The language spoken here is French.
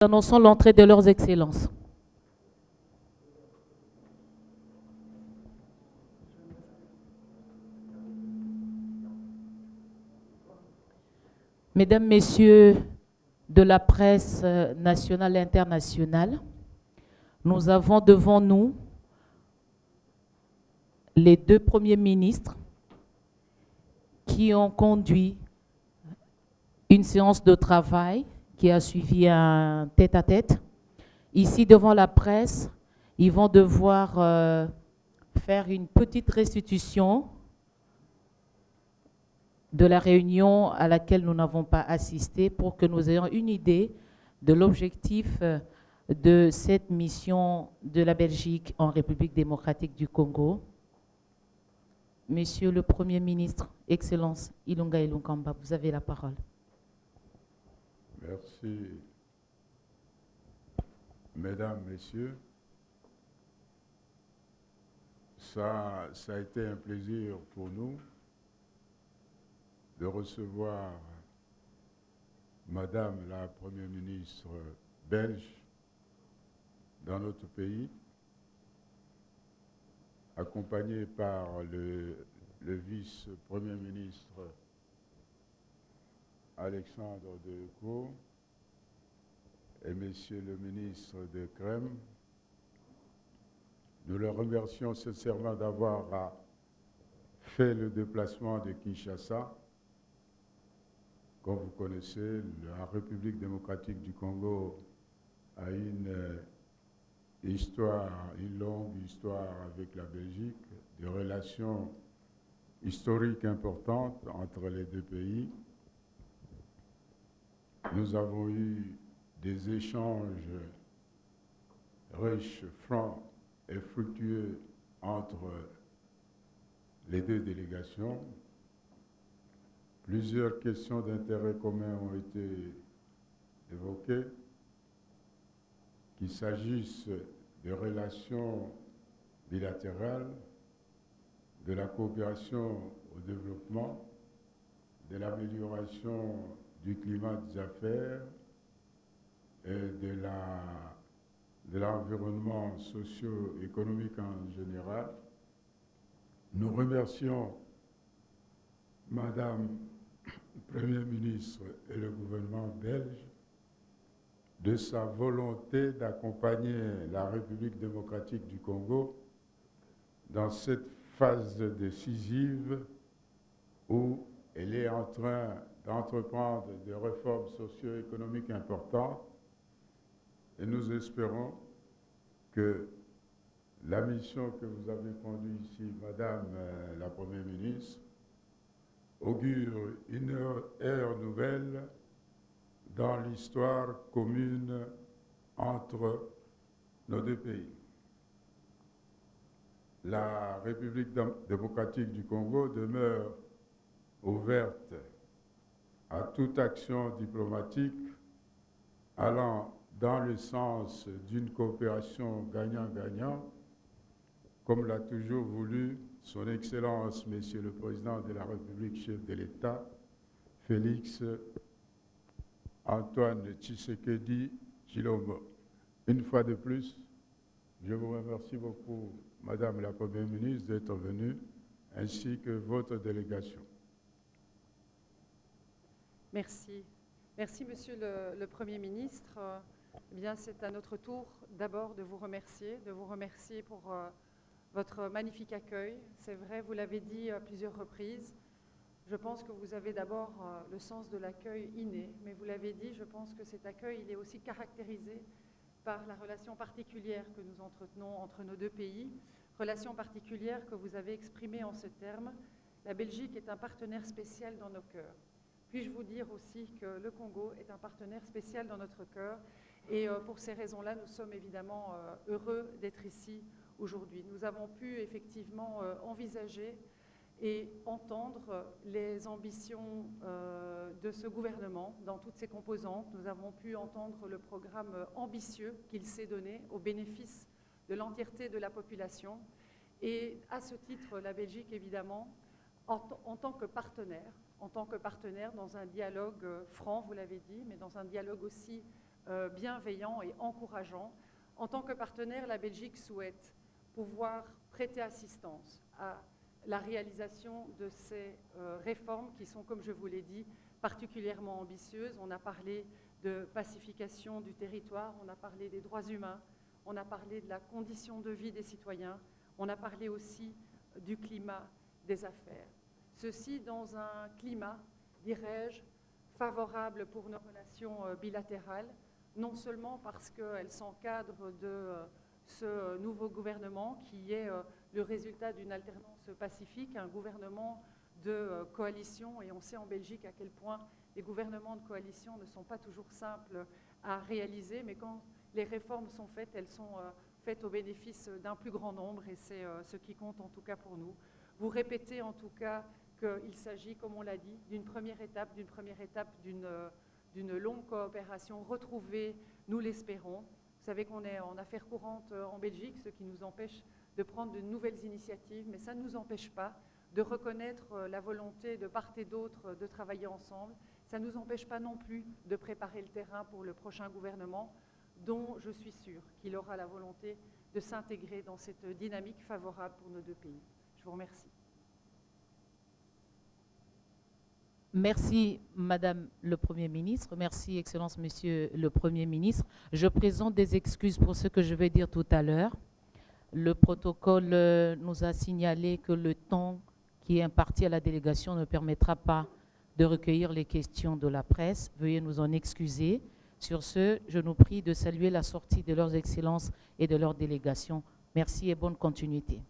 Annonçons l'entrée de leurs excellences. Mesdames, Messieurs de la presse nationale et internationale, nous avons devant nous les deux premiers ministres qui ont conduit une séance de travail qui a suivi un tête-à-tête. Ici, devant la presse, ils vont devoir faire une petite restitution de la réunion à laquelle nous n'avons pas assisté pour que nous ayons une idée de l'objectif de cette mission de la Belgique en République démocratique du Congo. Monsieur le Premier ministre, Excellence Ilunga Ilunkamba, vous avez la parole. Merci. Mesdames, Messieurs, ça a été un plaisir pour nous de recevoir Madame la Première ministre belge dans notre pays, accompagnée par le vice-premier ministre Alexandre Deco et Monsieur le ministre de Crème. Nous leur remercions sincèrement d'avoir fait le déplacement de Kinshasa. Comme vous connaissez, la République démocratique du Congo a une longue histoire avec la Belgique, des relations historiques importantes entre les deux pays. Nous avons eu des échanges riches, francs et fructueux entre les deux délégations. Plusieurs questions d'intérêt commun ont été évoquées, qu'il s'agisse de relations bilatérales, de la coopération au développement, de l'amélioration du climat des affaires et de l'environnement socio-économique en général. Nous remercions Madame la Première ministre et le gouvernement belge de sa volonté d'accompagner la République démocratique du Congo dans cette phase décisive où elle est en train d'entreprendre des réformes socio-économiques importantes et nous espérons que la mission que vous avez conduite ici, Madame la Première ministre, augure une ère nouvelle dans l'histoire commune entre nos deux pays. La République démocratique du Congo demeure ouverte à toute action diplomatique allant dans le sens d'une coopération gagnant-gagnant, comme l'a toujours voulu Son Excellence, Monsieur le Président de la République, chef de l'État, Félix Antoine Tshisekedi Tshilombo. Une fois de plus, je vous remercie beaucoup, Madame la Première ministre, d'être venue, ainsi que votre délégation. Merci. Merci, Monsieur le Premier ministre. Eh bien, c'est à notre tour d'abord de vous remercier pour votre magnifique accueil. C'est vrai, vous l'avez dit à plusieurs reprises. Je pense que vous avez d'abord le sens de l'accueil inné, mais vous l'avez dit, je pense que cet accueil il est aussi caractérisé par la relation particulière que nous entretenons entre nos deux pays, relation particulière que vous avez exprimée en ces termes. La Belgique est un partenaire spécial dans nos cœurs. Puis-je vous dire aussi que le Congo est un partenaire spécial dans notre cœur et pour ces raisons-là, nous sommes évidemment heureux d'être ici aujourd'hui. Nous avons pu effectivement envisager et entendre les ambitions de ce gouvernement dans toutes ses composantes. Nous avons pu entendre le programme ambitieux qu'il s'est donné au bénéfice de l'entièreté de la population. Et à ce titre, la Belgique, évidemment, en tant que partenaire dans un dialogue franc, vous l'avez dit, mais dans un dialogue aussi bienveillant et encourageant. En tant que partenaire, la Belgique souhaite pouvoir prêter assistance à la réalisation de ces réformes qui sont, comme je vous l'ai dit, particulièrement ambitieuses. On a parlé de pacification du territoire, on a parlé des droits humains, on a parlé de la condition de vie des citoyens, on a parlé aussi du climat des affaires. Ceci dans un climat, dirais-je, favorable pour nos relations bilatérales, non seulement parce qu'elles s'encadrent de ce nouveau gouvernement qui est le résultat d'une alternance pacifique, un gouvernement de coalition, et on sait en Belgique à quel point les gouvernements de coalition ne sont pas toujours simples à réaliser, mais quand les réformes sont faites, elles sont faites au bénéfice d'un plus grand nombre, et c'est ce qui compte en tout cas pour nous. Vous répétez en tout cas qu'il s'agit, comme on l'a dit, d'une première étape d'une longue coopération retrouvée, nous l'espérons. Vous savez qu'on est en affaires courantes en Belgique, ce qui nous empêche de prendre de nouvelles initiatives, mais ça ne nous empêche pas de reconnaître la volonté de part et d'autre de travailler ensemble. Ça ne nous empêche pas non plus de préparer le terrain pour le prochain gouvernement, dont je suis sûre qu'il aura la volonté de s'intégrer dans cette dynamique favorable pour nos deux pays. Je vous remercie. Merci, Madame le Premier ministre. Merci, Excellence, Monsieur le Premier ministre. Je présente des excuses pour ce que je vais dire tout à l'heure. Le protocole nous a signalé que le temps qui est imparti à la délégation ne permettra pas de recueillir les questions de la presse. Veuillez nous en excuser. Sur ce, je nous prie de saluer la sortie de leurs excellences et de leur délégation. Merci et bonne continuité.